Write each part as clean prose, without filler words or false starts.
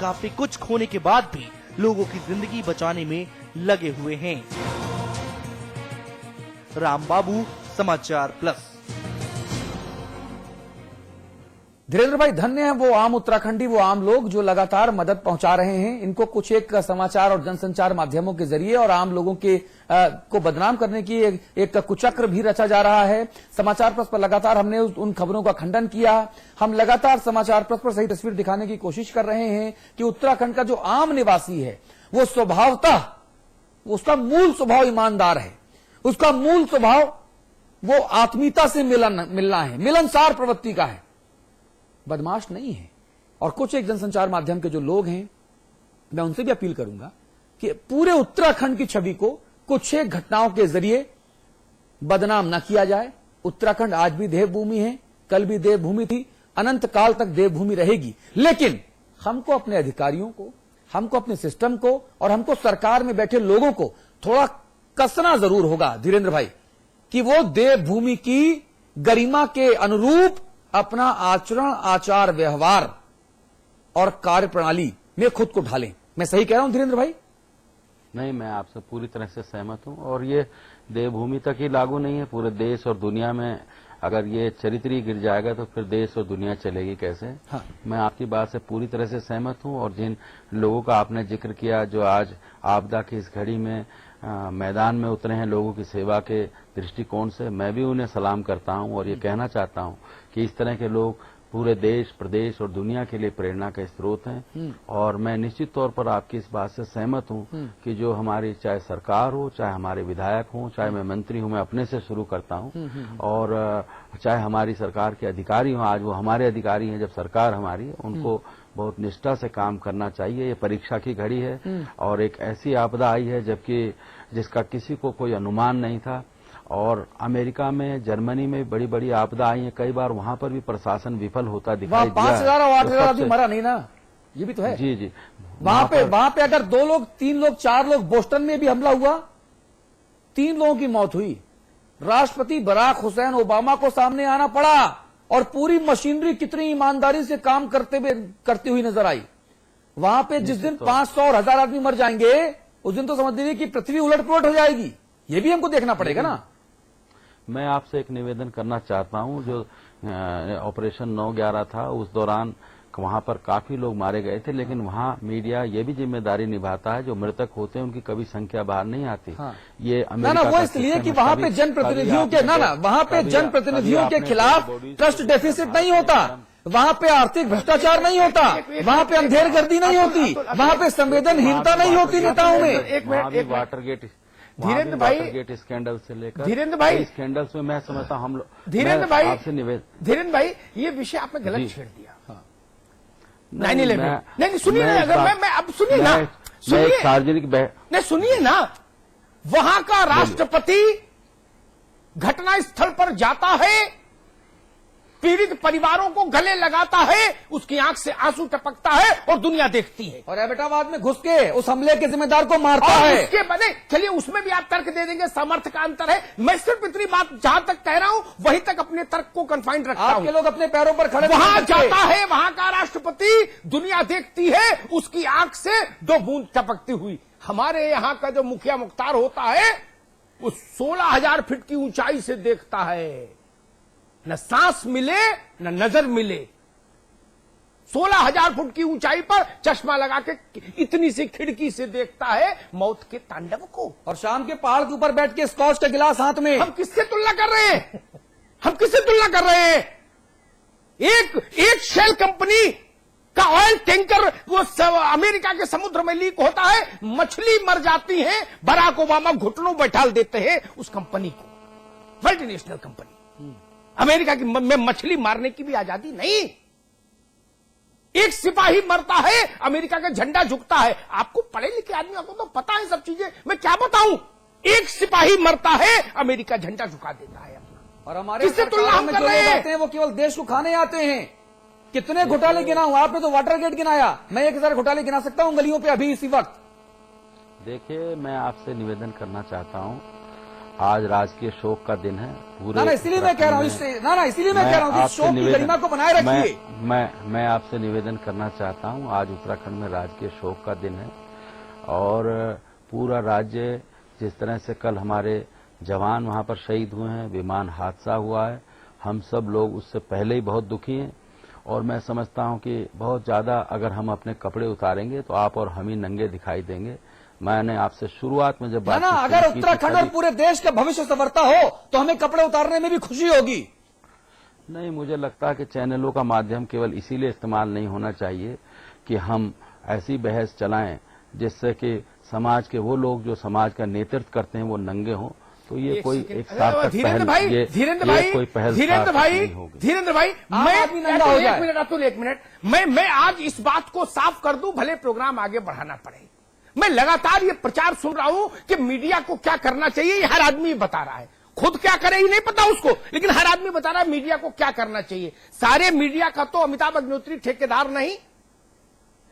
काफी कुछ खोने के बाद भी लोगों की जिंदगी बचाने में लगे हुए हैं। राम बाबू, समाचार प्लस। धीरेन्द्र भाई, धन्य है वो आम उत्तराखंडी, वो आम लोग जो लगातार मदद पहुंचा रहे हैं। इनको कुछ एक समाचार और जनसंचार माध्यमों के जरिए और आम लोगों के को बदनाम करने की एक कुचक्र भी रचा जा रहा है। समाचार प्लस पर लगातार हमने उन खबरों का खंडन किया। हम लगातार समाचार प्लस पर सही तस्वीर दिखाने की कोशिश कर रहे हैं कि उत्तराखंड का जो आम निवासी है वो स्वभावतः, उसका मूल स्वभाव ईमानदार है। उसका मूल स्वभाव वो आत्मीयता से मिलना है, मिलनसार प्रवृत्ति का है, बदमाश नहीं है। और कुछ एक जनसंचार माध्यम के जो लोग हैं, मैं उनसे भी अपील करूंगा कि पूरे उत्तराखंड की छवि को कुछ एक घटनाओं के जरिए बदनाम न किया जाए। उत्तराखंड आज भी देवभूमि है, कल भी देवभूमि थी, अनंत काल तक देवभूमि रहेगी। लेकिन हमको अपने अधिकारियों को, हमको अपने सिस्टम को और हमको सरकार में बैठे लोगों को थोड़ा कसना जरूर होगा धीरेन्द्र भाई, कि वो देवभूमि की गरिमा के अनुरूप अपना आचरण, आचार व्यवहार और कार्यप्रणाली में खुद को ढालें। मैं सही कह रहा हूं धीरेन्द्र भाई? नहीं, मैं आपसे पूरी तरह से सहमत हूं। और ये देवभूमि तक ही लागू नहीं है, पूरे देश और दुनिया में अगर ये चरित्र ही गिर जाएगा तो फिर देश और दुनिया चलेगी कैसे? हाँ। मैं आपकी बात से पूरी तरह से सहमत हूं। और जिन लोगों का आपने जिक्र किया जो आज आपदा की इस घड़ी में मैदान में उतरे हैं लोगों की सेवा के दृष्टिकोण से, मैं भी उन्हें सलाम करता हूं और ये कहना चाहता हूं कि इस तरह के लोग पूरे देश, प्रदेश और दुनिया के लिए प्रेरणा का स्रोत हैं। और मैं निश्चित तौर पर आपकी इस बात से सहमत हूं कि जो हमारी चाहे सरकार हो, चाहे हमारे विधायक हों, चाहे मैं मंत्री हूं, मैं अपने से शुरू करता हूं, और चाहे हमारी सरकार के अधिकारी हों, आज वो हमारे अधिकारी हैं जब सरकार हमारी, उनको बहुत निष्ठा से काम करना चाहिए। ये परीक्षा की घड़ी है और एक ऐसी आपदा आई है जबकि जिसका किसी को कोई अनुमान नहीं था। और अमेरिका में, जर्मनी में बड़ी बड़ी आपदा आई है, कई बार वहां पर भी प्रशासन विफल होता दिखाई दिया। 5,000 और 8,000 आदमी मरा नहीं ना, ये भी तो है। जी जी, वहां पे अगर 2 लोग, 3 लोग, 4 लोग, बोस्टन में भी हमला हुआ, 3 लोगों की मौत हुई। राष्ट्रपति बराक हुसैन ओबामा को सामने आना पड़ा और पूरी मशीनरी कितनी ईमानदारी से काम करती हुई नजर आई। वहां पे जिस दिन 500 और 1000 आदमी मर जाएंगे, उस दिन तो समझ लीजिए कि पृथ्वी उलट-पुलट हो जाएगी। ये भी हमको देखना पड़ेगा ना। मैं आपसे एक निवेदन करना चाहता हूं। जो ऑपरेशन 9/11 था उस दौरान वहां पर काफी लोग मारे गए थे, लेकिन वहां मीडिया ये भी जिम्मेदारी निभाता है, जो मृतक होते हैं उनकी कभी संख्या बाहर नहीं आती। हाँ। ये अमेरिका वो इसलिए कि वहां पे जनप्रतिनिधियों के वहां पे जनप्रतिनिधियों के खिलाफ ट्रस्ट डेफिसिट नहीं होता, वहां पे आर्थिक भ्रष्टाचार नहीं होता, वहां पे अंधेरगर्दी नहीं होती, वहां पे संवेदनहीनता नहीं होती नेताओं में। वाटरगेट धीरेन्द्र भाई, गेट स्कैंडल से लेकर धीरेन्द्र भाई, स्कैंडल्स में मैं समझता हूं हम लोग, धीरेन्द्र भाई आपसे निवेदन, धीरेन्द्र भाई, ये विषय आपने गलत छेड़ दिया। हाँ। नहीं, सुनिए ना, अगर मैं अब सुनिए ना, सुनिए सार्वजनिक नहीं, सुनिए ना, वहां का राष्ट्रपति घटना स्थल पर जाता है, पीड़ित परिवारों को गले लगाता है, उसकी आंख से आंसू टपकता है और दुनिया देखती है, और एबटाबाद में घुस के उस हमले के जिम्मेदार को मारता है। उसके बने, चलिए उसमें भी आप तर्क दे देंगे, सामर्थ्य का अंतर है। मैं सिर्फ इतनी बात जहां तक कह रहा हूं वहीं तक अपने तर्क को कन्फाइंड रखता हूं। आपके लोग अपने पैरों पर खड़े, वहां जाता है, वहां का राष्ट्रपति, दुनिया देखती है, उसकी आंख से 2 बूंद टपकती हुई। हमारे यहाँ का जो मुखिया मुख्तार होता है वो 16,000 फीट की ऊंचाई से देखता है, न सांस मिले न नजर मिले, 16,000 फुट की ऊंचाई पर चश्मा लगा के इतनी सी खिड़की से देखता है मौत के तांडव को। और शाम के पहाड़ के ऊपर बैठ के स्कॉच का गिलास हाथ में। हम किससे तुलना कर रहे हैं? हम किससे तुलना कर रहे हैं? एक शेल कंपनी का ऑयल टैंकर वो अमेरिका के समुद्र में लीक होता है, मछली मर जाती है, बराक ओबामा घुटनों बैठाल देते हैं उस कंपनी को, मल्टीनेशनल कंपनी। अमेरिका की में मछली मारने की भी आजादी नहीं। एक सिपाही मरता है, अमेरिका का झंडा झुकता है। आपको पढ़े लिखे आदमी को तो पता है सब चीजें, मैं क्या बताऊं। एक सिपाही मरता है, अमेरिका झंडा झुका देता है अपना। और हमारे किससे तुलना हम कर रहे हैं? वो केवल देश को खाने आते हैं। कितने घोटाले गिनाऊं? आपने तो वाटरगेट गिनाया, मैं 1000 घोटाले गिना सकता हूं गलियों पे अभी इसी वक्त। देखिए, मैं आपसे निवेदन करना चाहता हूं, आज राजकीय शोक का दिन है पूरे। ना इसीलिए मैं कह रहा हूँ इसीलिए मैं कह रहा हूँ इस शोक की गरिमा को बनाए रखिए। मैं आपसे निवेदन करना चाहता हूँ, आज उत्तराखंड में राजकीय शोक का दिन है और पूरा राज्य, जिस तरह से कल हमारे जवान वहां पर शहीद हुए हैं, विमान हादसा हुआ है, हम सब लोग उससे पहले ही बहुत दुखी हैं और मैं समझता हूं कि बहुत ज्यादा अगर हम अपने कपड़े उतारेंगे तो आप और हम ही नंगे दिखाई देंगे। मैंने आपसे शुरुआत में जब बात अगर उत्तराखंड और पूरे देश का भविष्य संवरता हो तो हमें कपड़े उतारने में भी खुशी होगी। नहीं, मुझे लगता है कि चैनलों का माध्यम केवल इसीलिए इस्तेमाल नहीं होना चाहिए कि हम ऐसी बहस चलाएं जिससे कि समाज के वो लोग जो समाज का नेतृत्व करते हैं वो नंगे हों। तो ये कोई एक सार्थक धीरेन्द्र भाई, मैं आज इस बात को साफ कर दूं, भले प्रोग्राम आगे बढ़ाना पड़े। मैं लगातार ये प्रचार सुन रहा हूं कि मीडिया को क्या करना चाहिए, ये हर आदमी बता रहा है। खुद क्या करे ये नहीं पता उसको, लेकिन हर आदमी बता रहा है मीडिया को क्या करना चाहिए। सारे मीडिया का तो अमिताभ अग्निहोत्री ठेकेदार नहीं,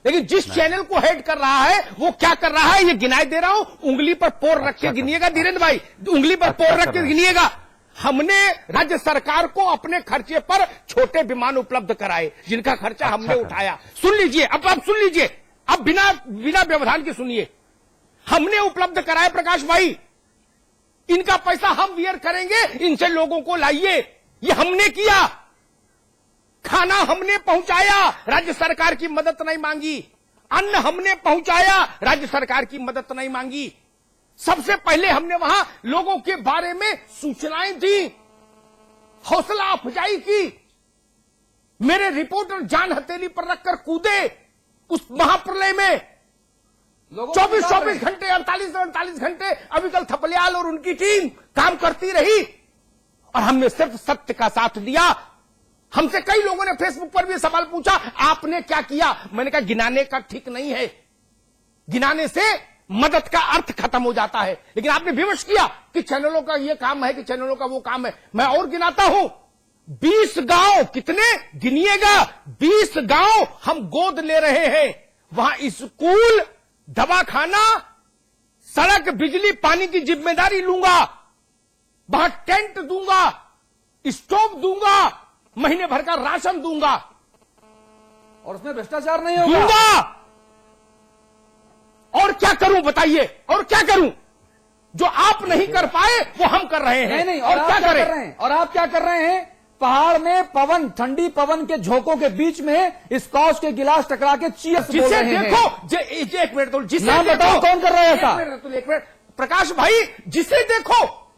लेकिन जिस चैनल को हेड कर रहा है वो क्या कर रहा है ये गिनाई दे रहा हूं। उंगली पर पोर रख के गिनिएगा धीरेन्द्र भाई, उंगली पर पोर रख के गिनिएगा। हमने राज्य सरकार को अपने खर्चे पर छोटे विमान उपलब्ध कराए जिनका खर्चा हमने उठाया। सुन लीजिए, अब सुन लीजिए, अब बिना व्यवधान के सुनिए। हमने उपलब्ध कराए प्रकाश भाई, इनका पैसा हम वियर करेंगे, इनसे लोगों को लाइए, ये हमने किया। खाना हमने पहुंचाया, राज्य सरकार की मदद नहीं मांगी। अन्न हमने पहुंचाया, राज्य सरकार की मदद नहीं मांगी। सबसे पहले हमने वहां लोगों के बारे में सूचनाएं दी, हौसला अफजाई की। मेरे रिपोर्टर जान हथेली पर रखकर कूदे उस महाप्रलय में। 24 घंटे 48 घंटे अविकल थपलियाल और उनकी टीम काम करती रही और हमने सिर्फ सत्य का साथ दिया। हमसे कई लोगों ने फेसबुक पर भी सवाल पूछा, आपने क्या किया? मैंने कहा गिनाने का ठीक नहीं है, गिनाने से मदद का अर्थ खत्म हो जाता है। लेकिन आपने विमर्श किया कि चैनलों का ये काम है कि चैनलों का वो काम है। मैं और गिनाता हूं, 20 गांव, कितने गिनिएगा, 20 गांव हम गोद ले रहे हैं। वहां स्कूल, दवाखाना, सड़क, बिजली, पानी की जिम्मेदारी लूंगा। वहां टेंट दूंगा, स्टोव दूंगा, महीने भर का राशन दूंगा और उसमें भ्रष्टाचार नहीं होगा। दूंगा। और क्या करूं बताइए, और क्या करूं? जो आप नहीं कर पाए वो हम कर रहे हैं। नहीं, और क्या कर रहे हैं? और आप क्या कर रहे हैं? पहाड़ में पवन, ठंडी पवन के झोंकों के बीच में स्कॉच के गिलास टकरा के चीयर्स बोल रहे हैं। देखो, एक मिनट, जिसे नाम बताओ कौन कर रहा है ऐसा? एक मिनट प्रकाश भाई, जिसे देखो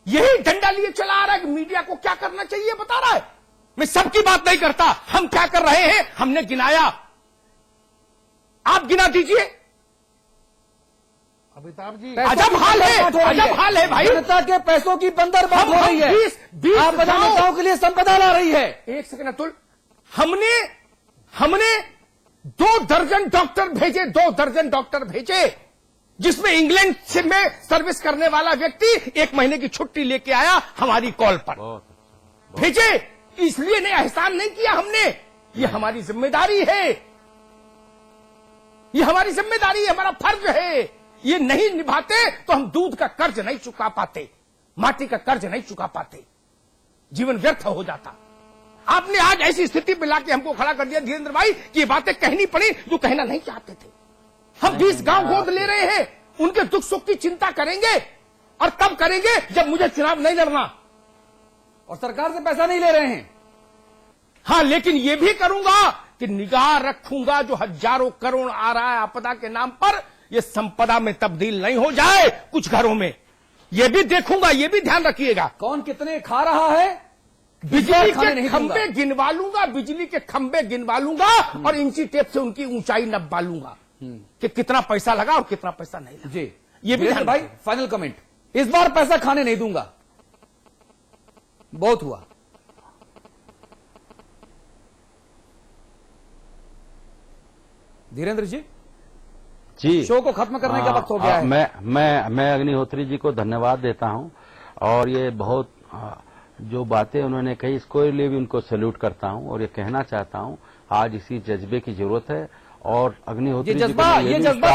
यही डंडा लिए चला आ रहा है कि मीडिया को क्या करना चाहिए बता रहा है। मैं सबकी बात नहीं करता, हम क्या कर रहे हैं हमने गिनाया। आप गिना दीजिए। अमिताभ जी, अजब हाल है, अजब हाल है भाई। जनता के पैसों की बंदरबांट हो रही है। 20 आप नेताओं के लिए संपदा ला रही है। एक सेकंड अतुल, हमने 2 दर्जन डॉक्टर भेजे, 2 दर्जन डॉक्टर भेजे, जिसमें इंग्लैंड से में सर्विस करने वाला व्यक्ति 1 महीने की छुट्टी लेके आया हमारी कॉल पर। भेजे, इसलिए नहीं, एहसान नहीं किया हमने, ये हमारी जिम्मेदारी है, ये हमारी जिम्मेदारी है, हमारा फर्ज है। ये नहीं निभाते तो हम दूध का कर्ज नहीं चुका पाते, माटी का कर्ज नहीं चुका पाते, जीवन व्यर्थ हो जाता। आपने आज ऐसी स्थिति में लाके हमको खड़ा कर दिया धीरेन्द्र भाई कि ये बातें कहनी पड़ी जो कहना नहीं चाहते थे। हम 20 गांव गोद ले रहे हैं, उनके दुख सुख की चिंता करेंगे और तब करेंगे जब मुझे चुनाव नहीं लड़ना और सरकार से पैसा नहीं ले रहे हैं। हाँ, लेकिन ये भी करूंगा कि निगाह रखूंगा जो हजारों करोड़ आ रहा है आपदा के नाम पर, ये संपदा में तब्दील नहीं हो जाए कुछ घरों में। ये भी देखूंगा, ये भी ध्यान रखिएगा। कौन कितने खा रहा है? बिजली के खंबे गिनवा लूंगा, बिजली के खंबे गिनवा लूंगा और इंची टेप से उनकी ऊंचाई नपवा लूंगा कि कितना पैसा लगा और कितना पैसा नहीं लगा। जी, ये भी भाई फाइनल कमेंट। इस बार पैसा खाने नहीं दूंगा, बहुत हुआ। धीरेन्द्र जी, शो को खत्म करने का वक्त हो गया है। मैं अग्निहोत्री जी को धन्यवाद देता हूं और ये बहुत जो बातें उन्होंने कही इसको लिए भी उनको सैल्यूट करता हूं और ये कहना चाहता हूं आज इसी जज्बे की जरूरत है और अग्निहोत्री ये जज्बा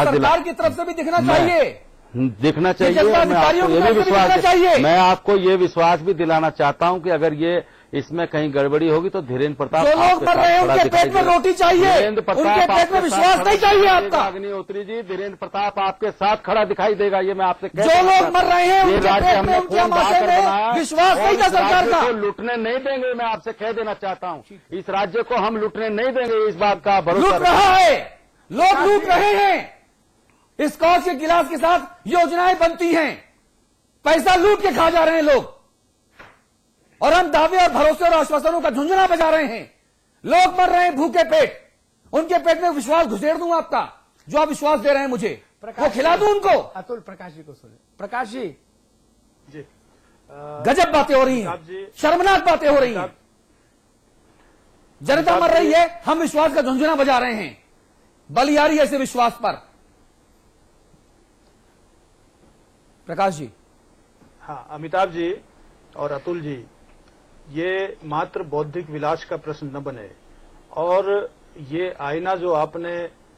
सरकार की तरफ से भी दिखना चाहिए। दिखना चाहिए। जनता मैं अधिकारियों आपको को ये भी दिखना चाहिए। विश्वास मैं आपको ये विश्वास भी दिलाना चाहता हूं कि अगर ये इसमें कहीं गड़बड़ी होगी तो धीरेन्द्र प्रताप जो लोग मर रहे हैं उनके पेट में रोटी चाहिए, उनके पेट में विश्वास नहीं चाहिए आपका। अग्निहोत्री जी, धीरेन्द्र प्रताप आपके साथ खड़ा दिखाई देगा, ये मैं आपसे कह जो लोग मर रहे हैं उनके पेट में, उनके आमाशय में विश्वास नहीं था सरकार का। लूटने नहीं देंगे, मैं आपसे कह देना चाहता हूं। इस राज्य को हम लूटने नहीं देंगे, इस बात का भरोसा लूट रहा है, लोग लूट रहे हैं। इस कांच के गिलास के साथ योजनाएं बनती हैं, पैसा लूट के खा जा रहे हैं लोग, और हम दावे और भरोसे और आश्वासनों का झुंझुना बजा रहे हैं। लोग मर रहे हैं भूखे पेट, उनके पेट में विश्वास घुसेड़ दूं आपका, जो आप विश्वास दे रहे हैं मुझे, वो खिला दूं उनको। अतुल, प्रकाश जी को सुने। प्रकाश जी, गजब बातें हो रही हैं, शर्मनाक बातें हो रही हैं। जनता मर रही है, हम विश्वास का झुंझुना बजा रहे हैं, बलियारी ऐसे विश्वास पर। प्रकाश जी। हाँ, अमिताभ जी और अतुल जी, ये मात्र बौद्धिक विलास का प्रश्न न बने, और ये आईना जो आपने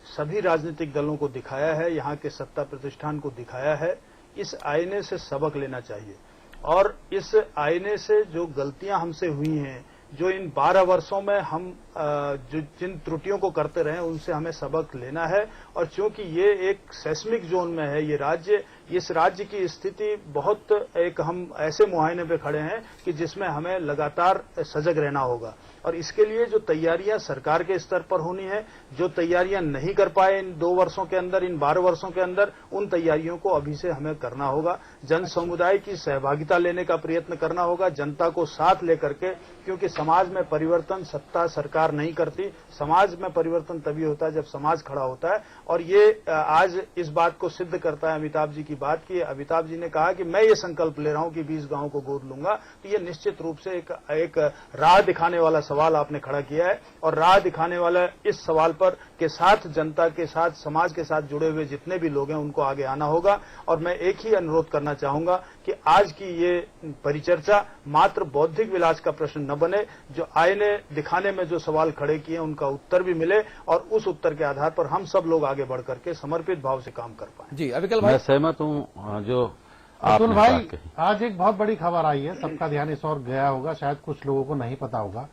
सभी राजनीतिक दलों को दिखाया है, यहाँ के सत्ता प्रतिष्ठान को दिखाया है, इस आईने से सबक लेना चाहिए। और इस आईने से जो गलतियां हमसे हुई हैं, जो इन 12 वर्षों में हम जो जिन त्रुटियों को करते रहे, उनसे हमें सबक लेना है। और चूंकि ये एक सेस्मिक जोन में है ये राज्य, इस राज्य की स्थिति बहुत एक, हम ऐसे मुहायने पे खड़े हैं कि जिसमें हमें लगातार सजग रहना होगा। और इसके लिए जो तैयारियां सरकार के स्तर पर होनी है, जो तैयारियां नहीं कर पाए इन 2 वर्षों के अंदर, इन 12 वर्षों के अंदर, उन तैयारियों को अभी से हमें करना होगा। जन समुदाय की सहभागिता लेने का प्रयत्न करना होगा, जनता को साथ लेकर के, क्योंकि समाज में परिवर्तन सत्ता सरकार नहीं करती। समाज में परिवर्तन तभी होता है जब समाज खड़ा होता है। और ये आज इस बात को सिद्ध करता है अमिताभ जी की बात की। अमिताभ जी ने कहा कि मैं ये संकल्प ले रहा हूं कि 20 गांवों को गोद लूंगा, तो ये निश्चित रूप से एक राह दिखाने वाला सवाल आपने खड़ा किया है। और राह दिखाने वाला इस सवाल पर के साथ जनता के साथ, समाज के साथ जुड़े हुए जितने भी लोग हैं, उनको आगे आना होगा। और मैं एक ही अनुरोध करना चाहूंगा कि आज की ये परिचर्चा मात्र बौद्धिक विलास का प्रश्न न बने, जो आईने दिखाने में जो सवाल खड़े किए उनका उत्तर भी मिले, और उस उत्तर के आधार पर हम सब लोग आगे बढ़ करके समर्पित भाव से काम कर पाए। जी अविकल भाई। मैं सहमत हूं जो अतुल भाई, आज एक बहुत बड़ी खबर आई है, सबका ध्यान इस ओर गया होगा, शायद कुछ लोगों को नहीं पता होगा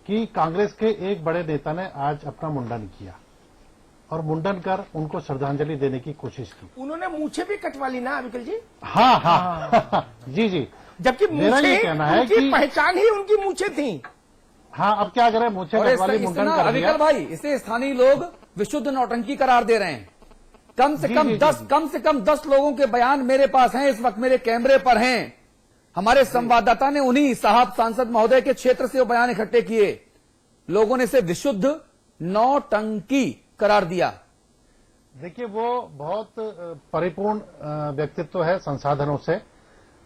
कि कांग्रेस के एक बड़े नेता ने आज अपना मुंडन किया और मुंडन कर उनको श्रद्धांजलि देने की कोशिश की। उन्होंने मूछें भी कटवा ली ना अविकल जी? हाँ हाँ जी जी। जबकि मेरा ये कहना है कि पहचान ही उनकी मूछें थी। हाँ, अब क्या करें, मूछें कटवाली, मुंडन कर दिया। अविकल भाई, इसे स्थानीय लोग विशुद्ध नौटंकी करार दे रहे हैं। कम से कम 10 लोगों के बयान मेरे पास हैं, इस वक्त मेरे कैमरे पर हैं। हमारे संवाददाता ने उन्हीं साहब सांसद महोदय के क्षेत्र से वो बयान इकट्ठे किए। लोगों ने इसे विशुद्ध नौटंकी करार दिया। देखिए, वो बहुत परिपूर्ण व्यक्तित्व है संसाधनों से।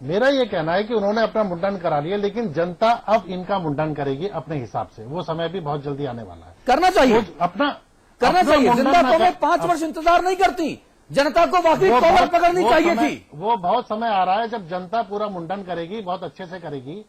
मेरा ये कहना है कि उन्होंने अपना मुंडन करा लिया, लेकिन जनता अब इनका मुंडन करेगी अपने हिसाब से। वो समय भी बहुत जल्दी आने वाला है। करना चाहिए, अपना करना चाहिए। जनता तुम्हें 5 वर्ष इंतजार नहीं करती, जनता को वाकई कॉलर पकड़नी चाहिए थी। वो बहुत समय आ रहा है जब जनता पूरा मुंडन करेगी, बहुत अच्छे से करेगी।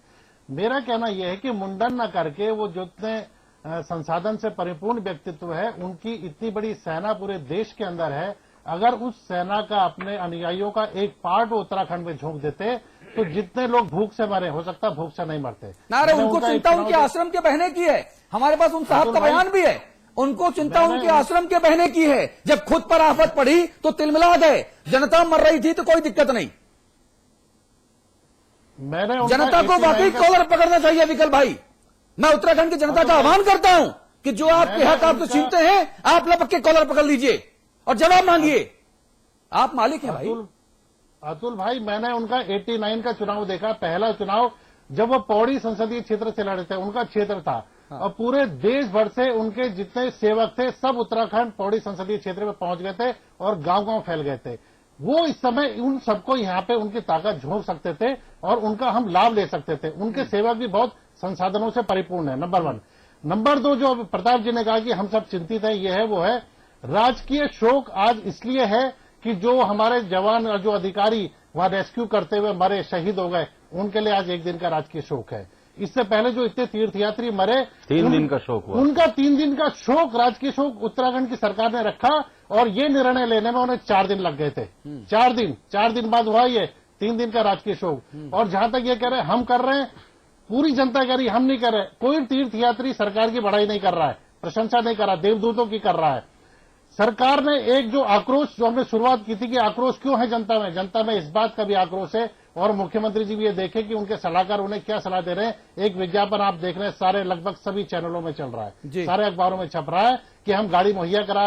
मेरा कहना यह है कि मुंडन न करके वो जितने संसाधन से परिपूर्ण व्यक्तित्व है, उनकी इतनी बड़ी सेना पूरे देश के अंदर है, अगर उस सेना का अपने अनुयायियों का एक पार्ट उत्तराखंड में झोंक देते तो जितने लोग भूख से मरे, हो सकता भूख से नहीं मरते। नारे उनको चिंता उनके आश्रम के बहने की है। हमारे पास उन साहब का बयान भी है, उनको चिंता उनके आश्रम के बहने की है। जब खुद पर आफत पड़ी तो तिलमिला गए। जनता मर रही थी तो कोई दिक्कत नहीं। जनता को वाकई कॉलर पकड़ना चाहिए विकल भाई। मैं उत्तराखंड की जनता का आह्वान करता हूं कि जो आपके हक आपसे छीनते हैं, आप लपक के कॉलर पकड़ लीजिए और जवाब मांगिए। आप मालिक हैं भाई। अतुल भाई, मैंने उनका 89 का चुनाव देखा, पहला चुनाव जब वो पौड़ी संसदीय क्षेत्र से लड़े थे, उनका क्षेत्र था। और पूरे देश भर से उनके जितने सेवक थे सब उत्तराखंड पौड़ी संसदीय क्षेत्र में पहुंच गए थे और गांव-गांव फैल गए थे। वो इस समय उन सबको यहाँ पे उनकी ताकत झोंक सकते थे और उनका हम लाभ ले सकते थे। उनके सेवक भी बहुत संसाधनों से परिपूर्ण है, नंबर 1। नंबर 2, जो प्रताप जी ने कहा कि हम सब चिंतित हैं, ये है वो है राजकीय शोक। आज इसलिए है कि जो हमारे जवान और जो अधिकारी वहां रेस्क्यू करते हुए मरे, शहीद हो गए, उनके लिए आज एक दिन का राजकीय शोक है। इससे पहले जो इतने तीर्थयात्री मरे, 3 दिन का शोक हुआ, उनका 3 दिन का शोक, राजकीय शोक उत्तराखंड की सरकार ने रखा और ये निर्णय लेने में उन्हें 4 दिन लग गए थे। 4 दिन बाद हुआ ये 3 दिन का राजकीय शोक। और जहां तक ये कह रहे हैं हम कर रहे हैं, पूरी जनता कह रही हम नहीं कर रहे। कोई तीर्थयात्री सरकार की बड़ाई नहीं कर रहा है, प्रशंसा नहीं कर रहा, देवदूतों की कर रहा है। सरकार ने एक जो आक्रोश, जो हमने शुरुआत की थी कि आक्रोश क्यों है जनता में इस बात का भी आक्रोश है। और मुख्यमंत्री जी भी ये देखें कि उनके सलाहकार उन्हें क्या सलाह दे रहे हैं। एक विज्ञापन आप देख रहे हैं, सारे लगभग सभी चैनलों में चल रहा है, सारे अखबारों में छप रहा है कि हम गाड़ी मुहैया करा